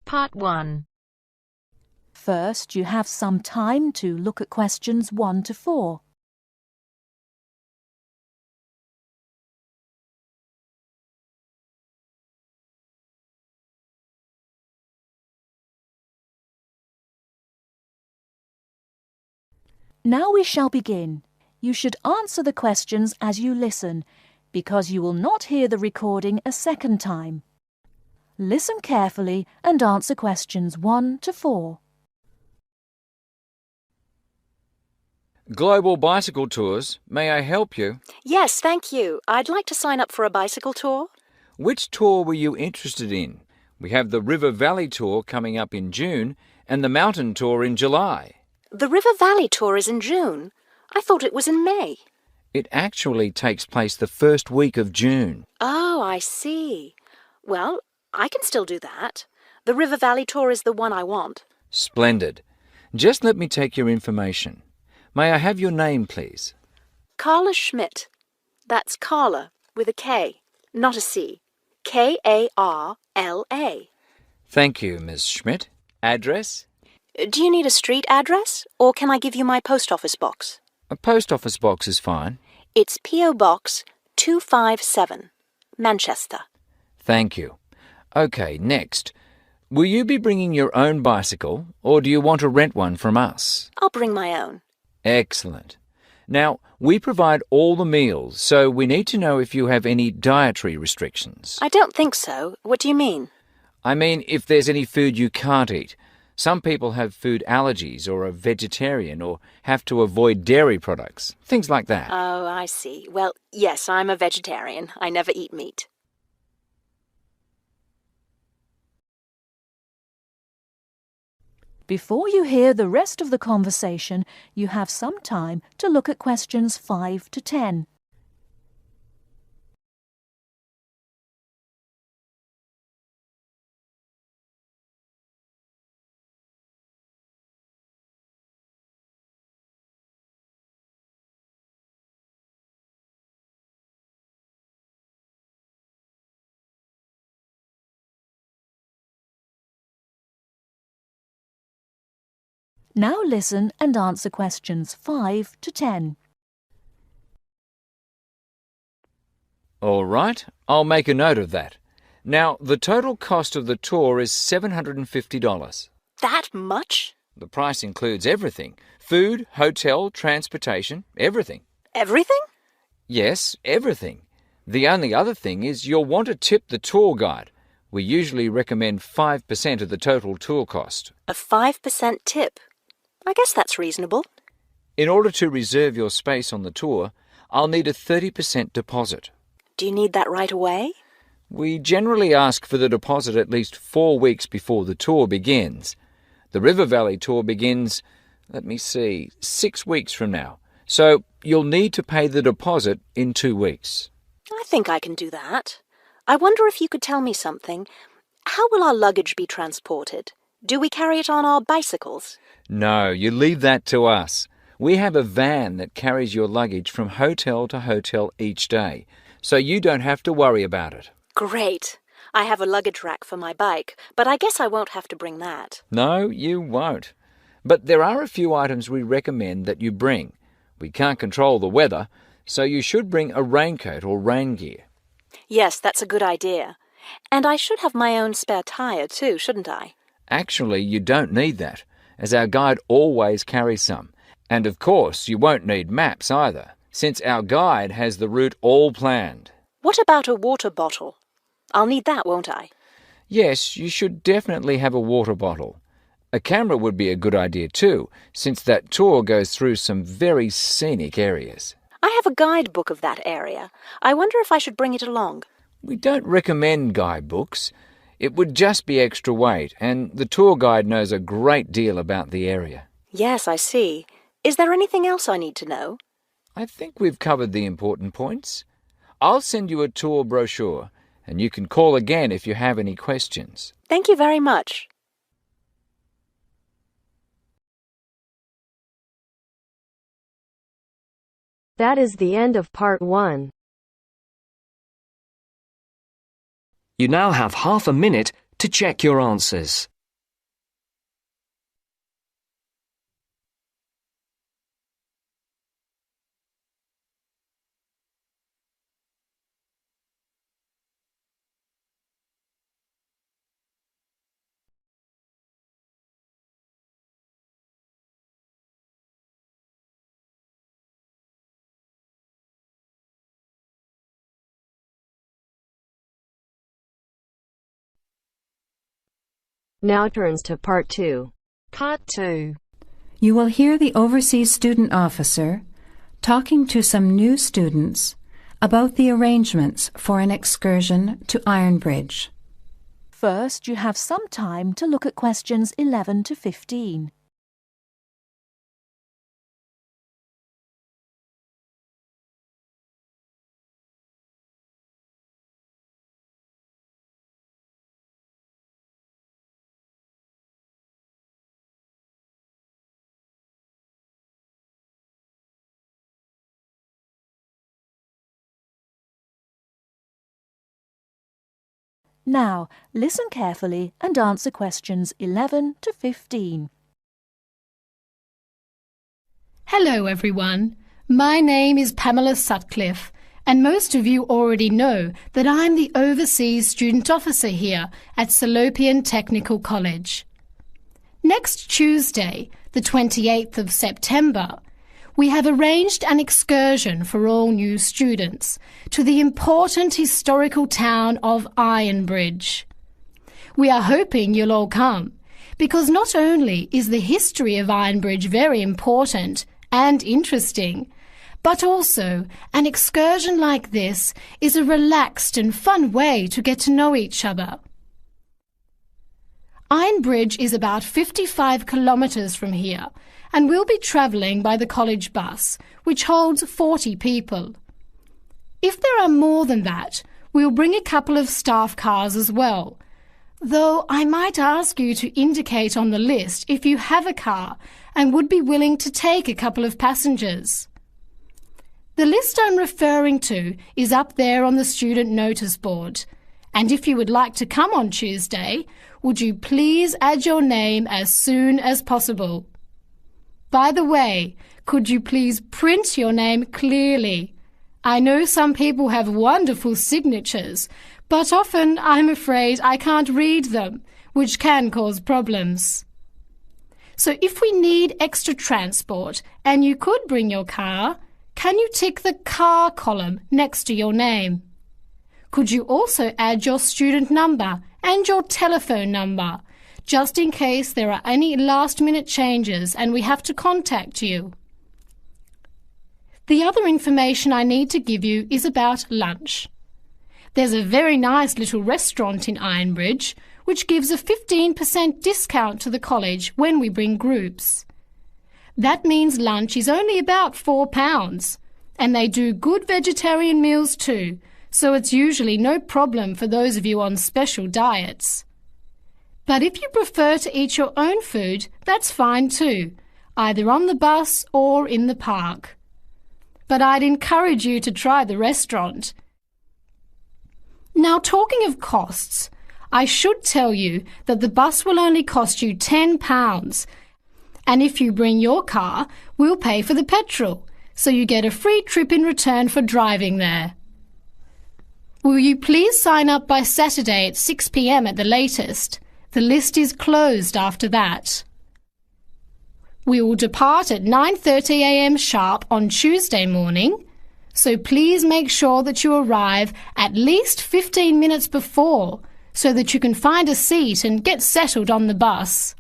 Part 1. First, you have some time to look at questions 1 to 4. Now we shall begin. You should answer the questions as you listen, because you will not hear the recording a second time. Listen carefully and answer questions 1 to 4. Global Bicycle Tours, may I help you? Yes, thank you. I'd like to sign up for a bicycle tour. Which tour were you interested in? We have the River Valley Tour coming up in June and the Mountain Tour in July. The River Valley tour is in June. I thought it was in May. It actually takes place the first week of June. Oh, I see. Well, I can still do that. The River Valley tour is the one I want. Splendid. Just let me take your information. May I have your name, please? Carla Schmidt. That's Carla with a K, not a C. K-A-R-L-A. Thank you, Miss Schmidt. Address? Do you need a street address, or can I give you my post office box? A post office box is fine. It's P.O. Box 257, Manchester. Thank you. OK, next. Will you be bringing your own bicycle, or do you want to rent one from us? I'll bring my own. Excellent. Now, we provide all the meals, so we need to know if you have any dietary restrictions. I don't think so. What do you mean? I mean, if there's any food you can't eat. Some people have food allergies or are vegetarian or have to avoid dairy products, things like that. Oh, I see. Well, yes, I'm a vegetarian. I never eat meat. Before you hear the rest of the conversation, you have some time to look at questions 5 to 10. Now listen and answer questions 5 to 10. All right, I'll make a note of that. Now, the total cost of the tour is $750. That much? The price includes everything. Food, hotel, transportation, everything. Everything? Yes, everything. The only other thing is you'll want to tip the tour guide. We usually recommend 5% of the total tour cost. A 5% tip. I guess that's reasonable. In order to reserve your space on the tour, I'll need a 30% deposit. Do you need that right away? We generally ask for the deposit at least 4 weeks before the tour begins. The River Valley tour begins, 6 weeks from now. So you'll need to pay the deposit in 2 weeks. I think I can do that. I wonder if you could tell me something. How will our luggage be transported? Do we carry it on our bicycles? No, you leave that to us. We have a van that carries your luggage from hotel to hotel each day, so you don't have to worry about it. Great. I have a luggage rack for my bike, but I guess I won't have to bring that. No, you won't. But there are a few items we recommend that you bring. We can't control the weather, so you should bring a raincoat or rain gear. Yes, that's a good idea. And I should have my own spare tire too, shouldn't I? Actually, you don't need that, as our guide always carries some. And of course, you won't need maps either, since our guide has the route all planned. What about a water bottle? I'll need that, won't I? Yes, you should definitely have a water bottle. A camera would be a good idea too, since that tour goes through some very scenic areas. I have a guidebook of that area. I wonder if I should bring it along. We don't recommend guidebooks. It would just be extra weight, and the tour guide knows a great deal about the area. Yes, I see. Is there anything else I need to know? I think we've covered the important points. I'll send you a tour brochure, and you can call again if you have any questions. Thank you very much. That is the end of part 1. You now have half a minute to check your answers. Now turns to Part 2. Part 2. You will hear the Overseas Student Officer talking to some new students about the arrangements for an excursion to Ironbridge. First, you have some time to look at questions 11 to 15. Now, listen carefully and answer questions 11 to 15. Hello everyone, my name is Pamela Sutcliffe and most of you already know that I'm the Overseas Student Officer here at Salopian Technical College. Next Tuesday, the 28th of September, we have arranged an excursion for all new students to the important historical town of Ironbridge. We are hoping you'll all come, because not only is the history of Ironbridge very important and interesting, but also an excursion like this is a relaxed and fun way to get to know each other. Ironbridge is about 55 kilometres from here, and we'll be travelling by the college bus, which holds 40 people. If there are more than that, we'll bring a couple of staff cars as well, though I might ask you to indicate on the list if you have a car and would be willing to take a couple of passengers. The list I'm referring to is up there on the student notice board, and if you would like to come on Tuesday, would you please add your name as soon as possible? By the way, could you please print your name clearly? I know some people have wonderful signatures, but often I'm afraid I can't read them, which can cause problems. So if we need extra transport and you could bring your car, can you tick the car column next to your name? Could you also add your student number and your telephone number, just in case there are any last-minute changes and we have to contact you? The other information I need to give you is about lunch. There's a very nice little restaurant in Ironbridge which gives a 15% discount to the college when we bring groups. That means lunch is only about £4, and they do good vegetarian meals too, so it's usually no problem for those of you on special diets. But if you prefer to eat your own food, that's fine too, either on the bus or in the park. But I'd encourage you to try the restaurant. Now, talking of costs, I should tell you that the bus will only cost you £10, and if you bring your car, we'll pay for the petrol, so you get a free trip in return for driving there. Will you please sign up by Saturday at 6 p.m. at the latest? The list is closed after that. We will depart at 9:30 a.m. sharp on Tuesday morning, so please make sure that you arrive at least 15 minutes before so that you can find a seat and get settled on the bus.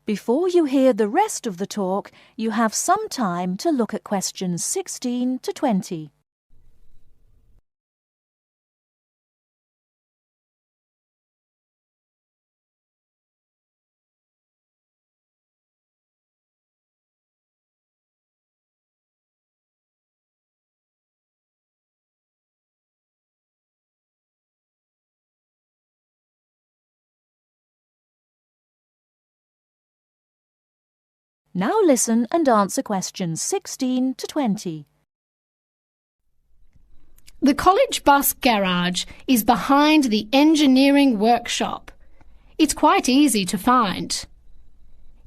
Before you hear the rest of the talk, you have some time to look at questions 16 to 20. Now listen and answer questions 16 to 20. The college bus garage is behind the engineering workshop. It's quite easy to find.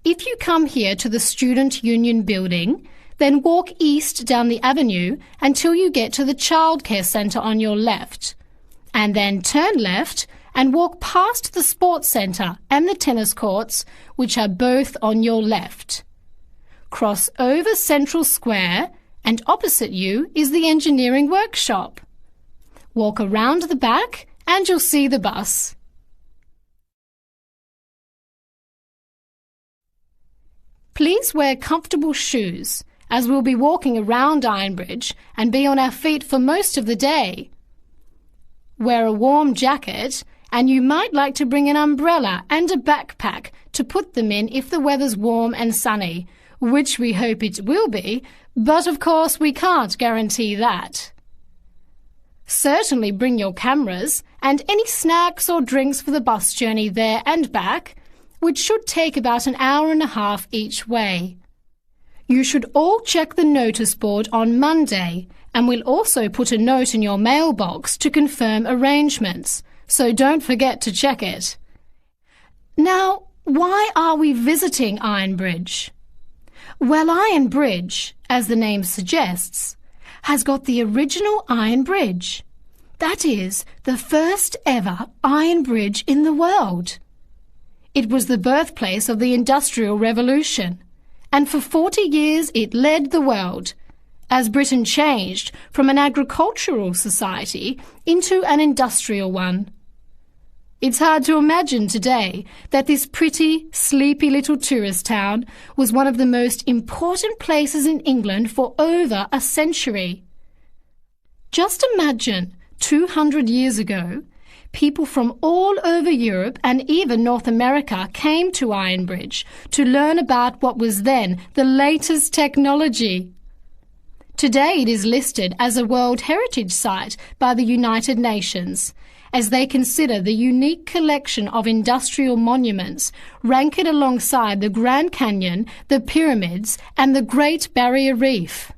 If you come here to the Student Union building, then walk east down the avenue until you get to the childcare centre on your left, and then turn left and walk past the sports centre and the tennis courts, which are both on your left. Cross over Central Square, and opposite you is the engineering workshop. Walk around the back and you'll see the bus. Please wear comfortable shoes, as we'll be walking around Ironbridge and be on our feet for most of the day. Wear a warm jacket, and you might like to bring an umbrella and a backpack to put them in if the weather's warm and sunny, which we hope it will be, but of course we can't guarantee that. Certainly bring your cameras and any snacks or drinks for the bus journey there and back, which should take about an hour and a half each way. You should all check the notice board on Monday, and we'll also put a note in your mailbox to confirm arrangements, so don't forget to check it. Now, why are we visiting Ironbridge? Well, Ironbridge, as the name suggests, has got the original iron bridge. That is, the first ever iron bridge in the world. It was the birthplace of the Industrial Revolution, and for 40 years it led the world, as Britain changed from an agricultural society into an industrial one. It's hard to imagine today that this pretty, sleepy little tourist town was one of the most important places in England for over a century. Just imagine, 200 years ago, people from all over Europe and even North America came to Ironbridge to learn about what was then the latest technology. Today it is listed as a World Heritage Site by the United Nations, as they consider the unique collection of industrial monuments rank it alongside the Grand Canyon, the pyramids and the Great Barrier Reef.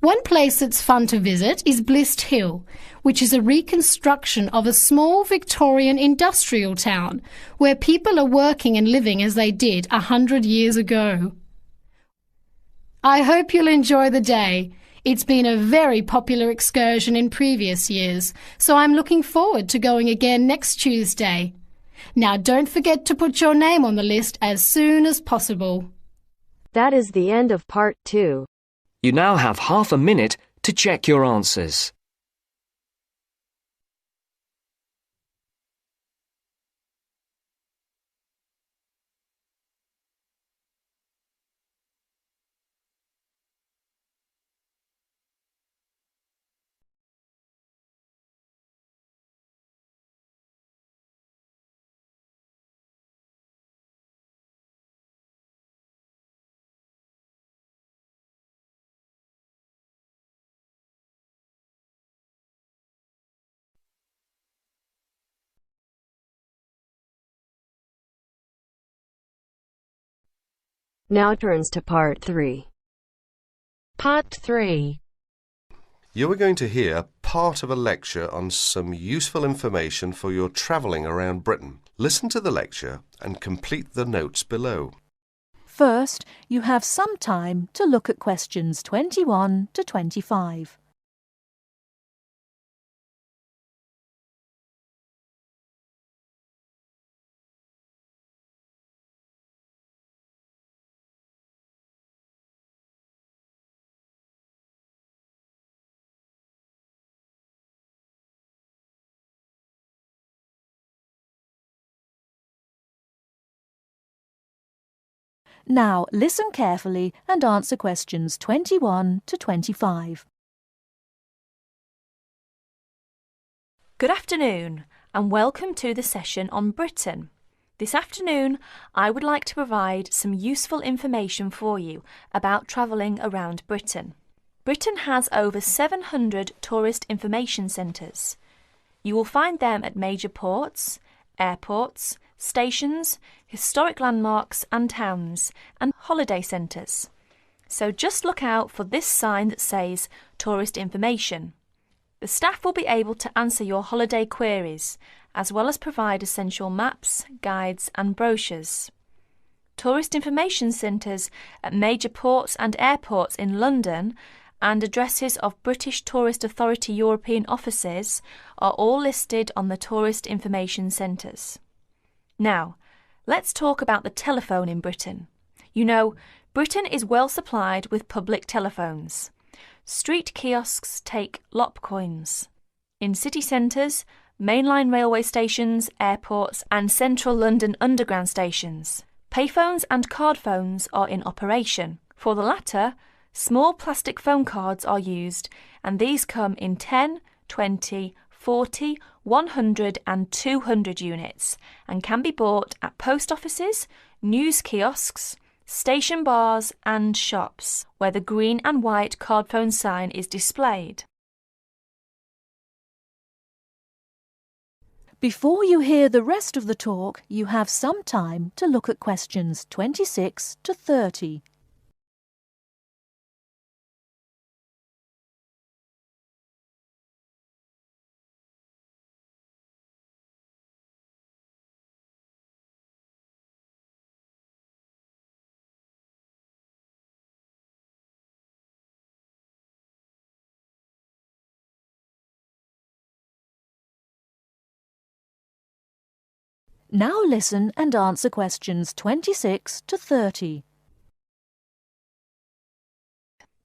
One place that's fun to visit is Blist Hill, which is a reconstruction of a small Victorian industrial town where people are working and living as they did 100 years ago. I hope you'll enjoy the day. It's been a very popular excursion in previous years, so I'm looking forward to going again next Tuesday. Now don't forget to put your name on the list as soon as possible. That is the end of part 2. You now have half a minute to check your answers. Now turns to part 3. Part 3. You are going to hear part of a lecture on some useful information for your travelling around Britain. Listen to the lecture and complete the notes below. First, you have some time to look at questions 21 to 25. Now listen carefully and answer questions 21 to 25. Good afternoon and welcome to the session on Britain. This afternoon I would like to provide some useful information for you about travelling around Britain. Britain has over 700 tourist information centres. You will find them at major ports, airports, stations, historic landmarks and towns, and holiday centres. So just look out for this sign that says Tourist Information. The staff will be able to answer your holiday queries, as well as provide essential maps, guides and brochures. Tourist information centres at major ports and airports in London and addresses of British Tourist Authority European offices are all listed on the Tourist Information Centres. Now, let's talk about the telephone in Britain. You know, Britain is well supplied with public telephones. Street kiosks take lop coins. In city centres, mainline railway stations, airports and central London underground stations, Payphones and card phones are in operation. For the latter, small plastic phone cards are used, and these come in 10, 20, 40, 100 and 200 units and can be bought at post offices, news kiosks, station bars and shops where the green and white card phone sign is displayed. Before you hear the rest of the talk, you have some time to look at questions 26 to 30. Now listen and answer questions 26 to 30.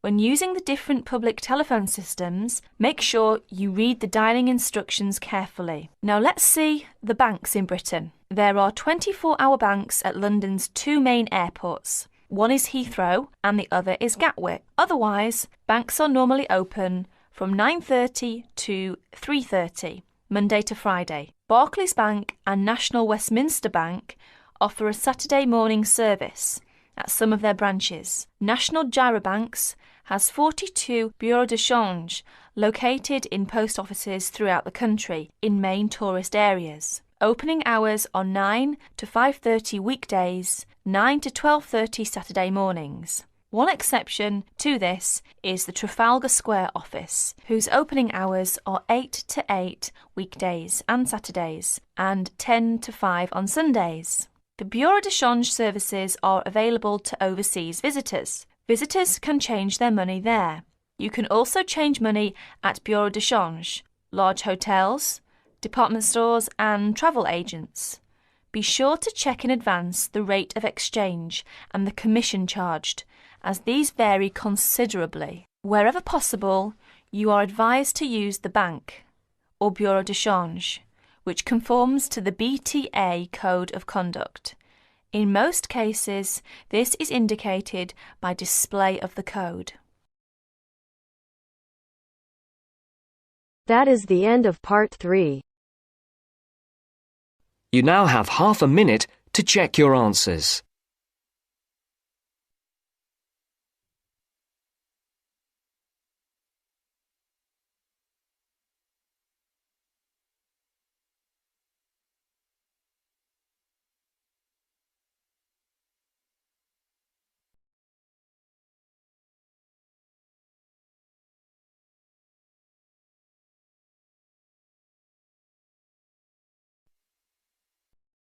When using the different public telephone systems, make sure you read the dialling instructions carefully. Now let's see the banks in Britain. There are 24-hour banks at London's two main airports. One is Heathrow and the other is Gatwick. Otherwise, banks are normally open from 9:30 to 3:30, Monday to Friday. Barclays Bank and National Westminster Bank offer a Saturday morning service at some of their branches. National Gyrobanks has 42 bureaux de change located in post offices throughout the country in main tourist areas. Opening hours are 9 to 5:30 weekdays, 9 to 12:30 Saturday mornings. One exception to this is the Trafalgar Square office, whose opening hours are 8 to 8 weekdays and Saturdays, and 10 to 5 on Sundays. The Bureau de Change services are available to overseas visitors. Visitors can change their money there. You can also change money at Bureau de Change, large hotels, department stores and travel agents. Be sure to check in advance the rate of exchange and the commission charged, as these vary considerably. Wherever possible, you are advised to use the bank or Bureau de Change, which conforms to the BTA Code of Conduct. In most cases, this is indicated by display of the code. That is the end of part 3. You now have half a minute to check your answers.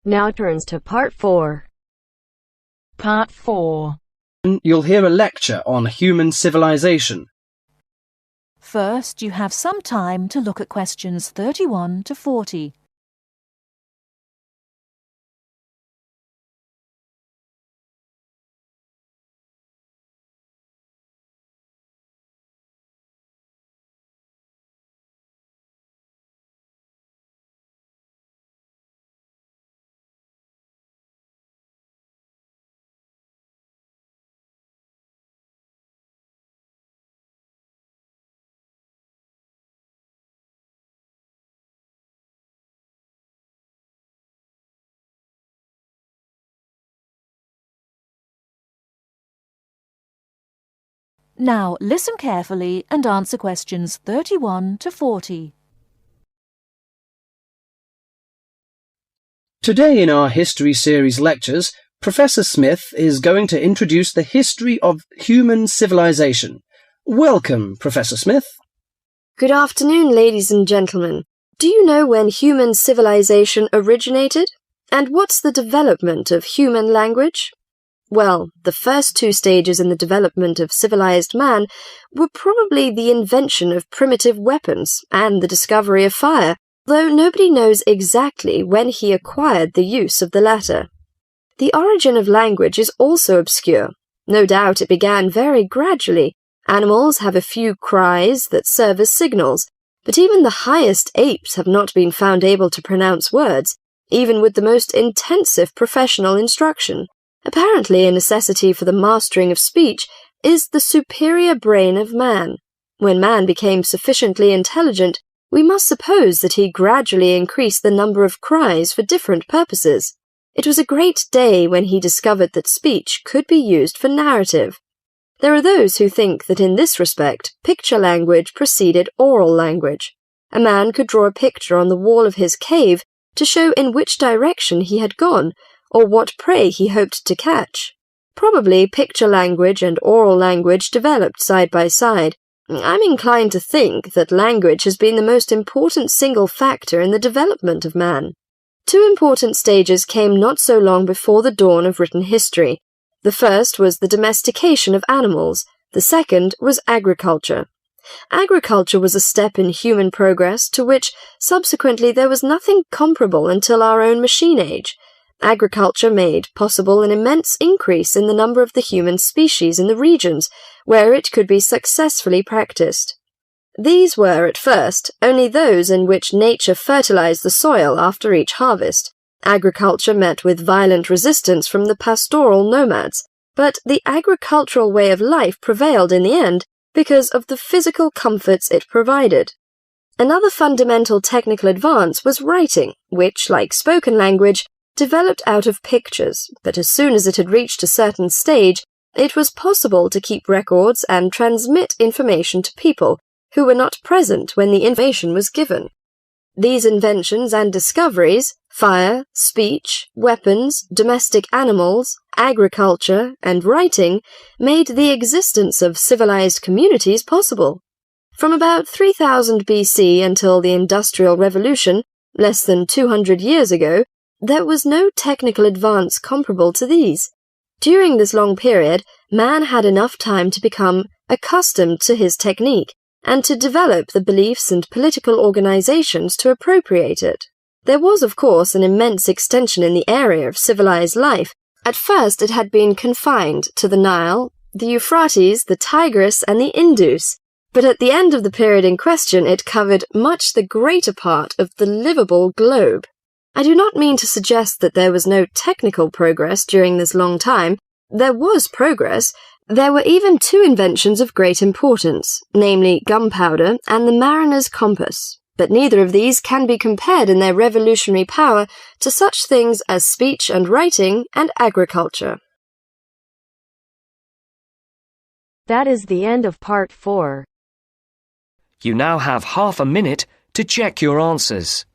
Now turns to part 4. Part 4. You'll hear a lecture on human civilization. First, you have some time to look at questions 31 to 40. Now listen carefully and answer questions 31 to 40. Today in our History Series lectures, Professor Smith is going to introduce the history of human civilization. Welcome, Professor Smith. Good afternoon, ladies and gentlemen. Do you know when human civilization originated? And what's the development of human language? Well, the first two stages in the development of civilized man were probably the invention of primitive weapons and the discovery of fire, though nobody knows exactly when he acquired the use of the latter. The origin of language is also obscure. No doubt it began very gradually. Animals have a few cries that serve as signals, but even the highest apes have not been found able to pronounce words, even with the most intensive professional instruction. Apparently, a necessity for the mastering of speech is the superior brain of man. When man became sufficiently intelligent, we must suppose that he gradually increased the number of cries for different purposes. It was a great day when he discovered that speech could be used for narrative. There are those who think that in this respect, picture language preceded oral language. A man could draw a picture on the wall of his cave to show in which direction he had gone, or what prey he hoped to catch. Probably picture language and oral language developed side by side. I'm inclined to think that language has been the most important single factor in the development of man. Two important stages came not so long before the dawn of written history. The first was the domestication of animals. The second was agriculture. Agriculture was a step in human progress to which, subsequently, there was nothing comparable until our own machine age. Agriculture made possible an immense increase in the number of the human species in the regions where it could be successfully practiced. These were, at first, only those in which nature fertilized the soil after each harvest. Agriculture met with violent resistance from the pastoral nomads, but the agricultural way of life prevailed in the end because of the physical comforts it provided. Another fundamental technical advance was writing, which, like spoken language, developed out of pictures, but as soon as it had reached a certain stage, it was possible to keep records and transmit information to people who were not present when the information was given. These inventions and discoveries, fire, speech, weapons, domestic animals, agriculture, and writing, made the existence of civilized communities possible. From about 3000 BC until the Industrial Revolution, less than 200 years ago, there was no technical advance comparable to these. During this long period, man had enough time to become accustomed to his technique, and to develop the beliefs and political organizations to appropriate it. There was, of course, an immense extension in the area of civilized life. At first it had been confined to the Nile, the Euphrates, the Tigris, and the Indus, but at the end of the period in question it covered much the greater part of the livable globe. I do not mean to suggest that there was no technical progress during this long time. There was progress. There were even two inventions of great importance, namely gunpowder and the mariner's compass, but neither of these can be compared in their revolutionary power to such things as speech and writing and agriculture. That is the end of part 4. You now have half a minute to check your answers.